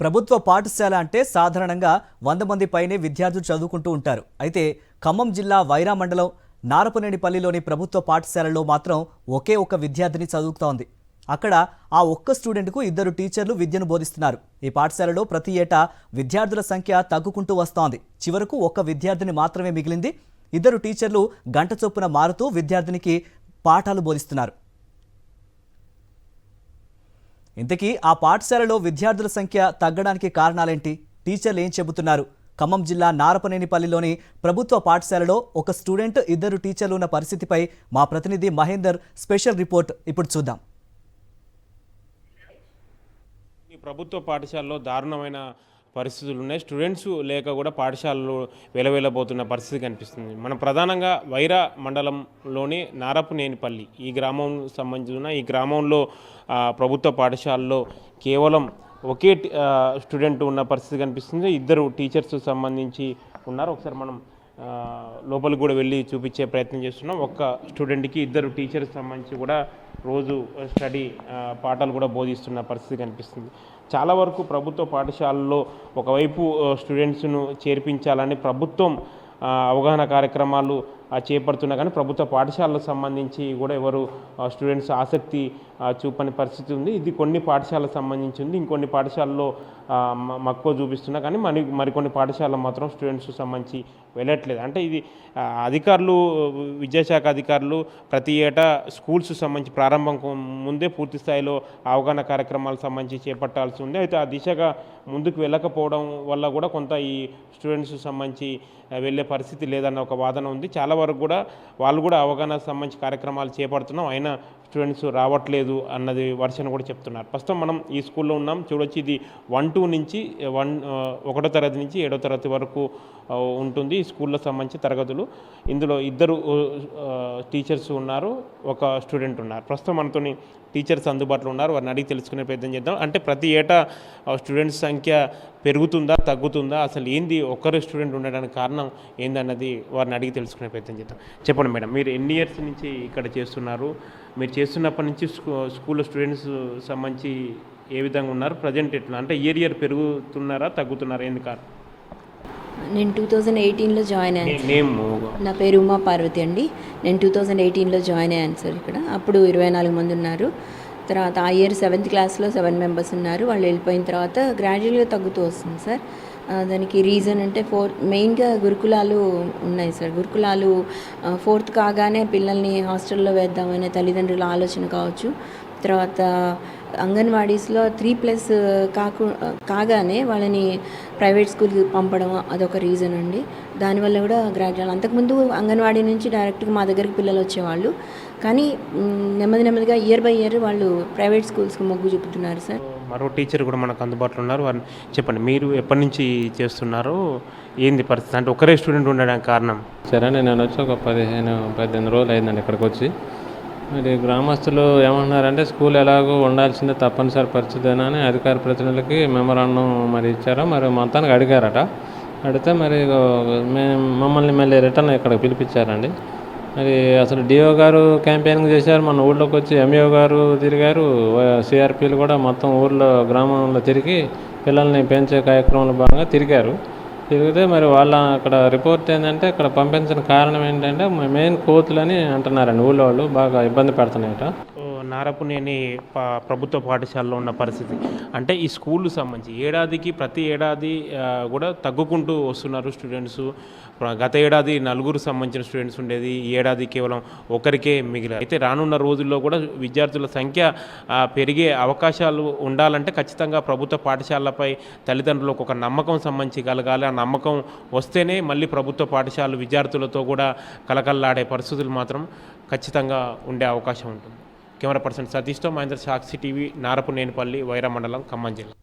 ప్రభుత్వ పాఠశాల అంటే సాధారణంగా 100 మంది పైనే విద్యార్థులు చదువుకుంటూ ఉంటారు. అయితే ఖమ్మం జిల్లా వైరా మండలం నారపనేనిపల్లిలోని ప్రభుత్వ పాఠశాలలో మాత్రం ఒకే ఒక విద్యార్థిని చదువుతోంది. అక్కడ ఆ ఒక్క స్టూడెంట్కు 2 టీచర్లు విద్యను బోధిస్తున్నారు. ఈ పాఠశాలలో ప్రతి ఏటా విద్యార్థుల సంఖ్య తగ్గుకుంటూ వస్తోంది. చివరకు ఒక్క విద్యార్థిని మాత్రమే మిగిలింది. 2 టీచర్లు గంట చొప్పున మారుతూ విద్యార్థినికి పాఠాలు బోధిస్తున్నారు. ఇంతకీ ఆ పాఠశాలలో విద్యార్థుల సంఖ్య తగ్గడానికి కారణాలేంటి? టీచర్లు ఏం చెబుతున్నారు? ఖమ్మం జిల్లా నారపనేనిపల్లిలోని ప్రభుత్వ పాఠశాలలో ఒక స్టూడెంట్ 2 టీచర్లు ఉన్న పరిస్థితిపై మా ప్రతినిధి మహేందర్ స్పెషల్ రిపోర్ట్ ఇప్పుడు చూద్దాం. ఈ ప్రభుత్వ పాఠశాలలో దారుణమైన పరిస్థితులు ఉన్నాయి. స్టూడెంట్స్ లేక కూడా పాఠశాలలో వెలవెలబోతున్న పరిస్థితి కనిపిస్తుంది. మనం ప్రధానంగా వైరా మండలంలోని నారపనేనిపల్లి ఈ గ్రామం సంబంధించిన ఈ గ్రామంలో ప్రభుత్వ పాఠశాలలో కేవలం ఒకే స్టూడెంట్ ఉన్న పరిస్థితి కనిపిస్తుంది. 2 టీచర్స్ సంబంధించి ఉన్నారు. ఒకసారి మనం లోపలికి కూడా వెళ్ళి చూపించే ప్రయత్నం చేస్తున్నాం. ఒక్క స్టూడెంట్కి 2 టీచర్స్ సంబంధించి కూడా రోజు స్టడీ పాఠాలు కూడా బోధిస్తున్న పరిస్థితి కనిపిస్తుంది. చాలా వరకు ప్రభుత్వ పాఠశాలలో ఒకవైపు స్టూడెంట్స్ను చేర్పించాలని ప్రభుత్వం అవగాహన కార్యక్రమాలు చేపడుతున్నా కానీ ప్రభుత్వ పాఠశాలకు సంబంధించి కూడా ఎవరు స్టూడెంట్స్ ఆసక్తి చూపని పరిస్థితి ఉంది. ఇది కొన్ని పాఠశాలకు సంబంధించి ఉంది. ఇంకొన్ని పాఠశాలలో మక్కువ చూపిస్తున్నా కానీ మరికొన్ని పాఠశాలలో మాత్రం స్టూడెంట్స్ సంబంధించి వెళ్ళట్లేదు. అంటే ఇది అధికారులు, విద్యాశాఖ అధికారులు ప్రతి ఏటా స్కూల్స్ సంబంధించి ప్రారంభం ముందే పూర్తి స్థాయిలో అవగాహన కార్యక్రమాలకు సంబంధించి చేపట్టాల్సి ఉంది. అయితే ఆ దిశగా ముందుకు వెళ్ళకపోవడం వల్ల కూడా కొంత ఈ స్టూడెంట్స్ సంబంధించి వెళ్ళే పరిస్థితి లేదన్న ఒక వాదన ఉంది. చాలా వరకు కూడా వాళ్ళు కూడా అవగాహన సంబంధించి కార్యక్రమాలు చేపడుతున్నాం, అయినా స్టూడెంట్స్ రావట్లేదు అన్నది వర్షన్ కూడా చెప్తున్నారు. ప్రస్తుతం మనం ఈ స్కూల్లో ఉన్నాం. చూడొచ్చు, ఇది 1-2 నుంచి 1వ తరగతి నుంచి 7వ తరగతి వరకు ఉంటుంది ఈ స్కూల్లో సంబంధించి తరగతులు. ఇందులో 2 టీచర్స్ ఉన్నారు, ఒక స్టూడెంట్ ఉన్నారు. ప్రస్తుతం మనతోని టీచర్స్ అందుబాటులో ఉన్నారు. వారిని అడిగి తెలుసుకునే ప్రయత్నం చేద్దాం. అంటే ప్రతి ఏటా స్టూడెంట్స్ సంఖ్య పెరుగుతుందా, తగ్గుతుందా, అసలు ఏంది ఒక్కరు స్టూడెంట్ ఉండడానికి కారణం ఏందన్నది వారిని అడిగి తెలుసుకునే ప్రయత్నం చేద్దాం. చెప్పండి మేడం, మీరు ఎన్ని ఇయర్స్ నుంచి ఇక్కడ చేస్తున్నారు? మీరు చేస్తున్నప్పటి నుంచి స్కూల్లో స్టూడెంట్స్ సంబంధించి ఏ విధంగా ఉన్నారు? ప్రజెంట్ ఎట్లా, అంటే ఇయర్ పెరుగుతున్నారా, తగ్గుతున్నారా, ఎందుకు? నేను 2018లో జాయిన్ అయ్యాను. నా పేరు ఉమా పార్వతి అండి. నేను 2018లో జాయిన్ అయ్యాను సార్ ఇక్కడ. అప్పుడు 24 మంది ఉన్నారు. తర్వాత ఆ ఇయర్ 7th క్లాస్లో 7 మెంబర్స్ ఉన్నారు. వాళ్ళు వెళ్ళిపోయిన తర్వాత గ్రాడ్యువల్గా తగ్గుతూ వస్తుంది సార్. దానికి రీజన్ అంటే మెయిన్గా గురుకులాలు ఉన్నాయి సార్. గురుకులాలు 4th కాగానే పిల్లల్ని హాస్టల్లో వేద్దామనే తల్లిదండ్రుల ఆలోచన కావచ్చు. తర్వాత అంగన్వాడీస్లో 3+ కాగానే వాళ్ళని ప్రైవేట్ స్కూల్కి పంపడం అదొక రీజన్ అండి. దానివల్ల కూడా గ్రాడ్యువల్, అంతకుముందు అంగన్వాడీ నుంచి డైరెక్ట్గా మా దగ్గరికి పిల్లలు వచ్చేవాళ్ళు. కానీ నెమ్మదిగా ఇయర్ బై ఇయర్ వాళ్ళు ప్రైవేట్ స్కూల్స్కి మొగ్గు చూపుతున్నారు సార్. మరో టీచర్ కూడా మనకు అందుబాటులో ఉన్నారు. వారిని చెప్పండి, మీరు ఎప్పటి నుంచి చేస్తున్నారు, ఏంది పరిస్థితి? అంటే ఒకరే స్టూడెంట్ ఉండడానికి కారణం? సరే, నేను వచ్చి ఒక 15 రోజులు అయిందండి ఇక్కడికి వచ్చి. మరి గ్రామస్తులు ఏమంటున్నారంటే స్కూల్ ఎలాగో ఉండాల్సిందే, తప్పనిసరి పరిస్థితి అని అధికార ప్రతినిధులకి మెమరాండం మరి ఇచ్చారు. మరి మొత్తానికి అడిగారట. అడిగితే మరి మమ్మల్ని మళ్ళీ రిటర్న్ ఇక్కడ పిలిపించారండి. మరి అసలు డిఓ గారు క్యాంపెయినింగ్ చేశారు, మన ఊళ్ళోకి వచ్చి ఎంఈఓ గారు తిరిగారు, సిఆర్పీలు కూడా మొత్తం ఊళ్ళో గ్రామంలో తిరిగి పిల్లల్ని పెంచే కార్యక్రమంలో భాగంగా తిరిగారు. తిరిగితే మరి వాళ్ళ అక్కడ రిపోర్ట్ ఏంటంటే ఇక్కడ పంపించిన కారణం ఏంటంటే మెయిన్ కోతులని అంటున్నారండి. ఊళ్ళో వాళ్ళు బాగా ఇబ్బంది పెడుతున్నాయట. నారపనేని ప్రభుత్వ పాఠశాలలో ఉన్న పరిస్థితి అంటే ఈ స్కూల్ సంబంధించి ప్రతి ఏడాది కూడా తగ్గుకుంటూ వస్తున్నారు స్టూడెంట్స్. గత ఏడాది 4 సంబంధించిన స్టూడెంట్స్ ఉండేది, ఈ ఏడాది కేవలం ఒకరికే మిగిలారు. అయితే రానున్న రోజుల్లో కూడా విద్యార్థుల సంఖ్య పెరిగే అవకాశాలు ఉండాలంటే ఖచ్చితంగా ప్రభుత్వ పాఠశాలపై తల్లిదండ్రులకు ఒక నమ్మకం సంబంధించి కలగాలి. ఆ నమ్మకం వస్తేనే మళ్ళీ ప్రభుత్వ పాఠశాలలు విద్యార్థులతో కూడా కలకల్లాడే పరిస్థితులు మాత్రం ఖచ్చితంగా ఉండే అవకాశం ఉంటుంది. కెమెరా పర్సన్ సతీష్తో మహేందర్, సాక్షి టీవీ, నారపనేనిపల్లి, వైరా మండలం, ఖమ్మం జిల్లా.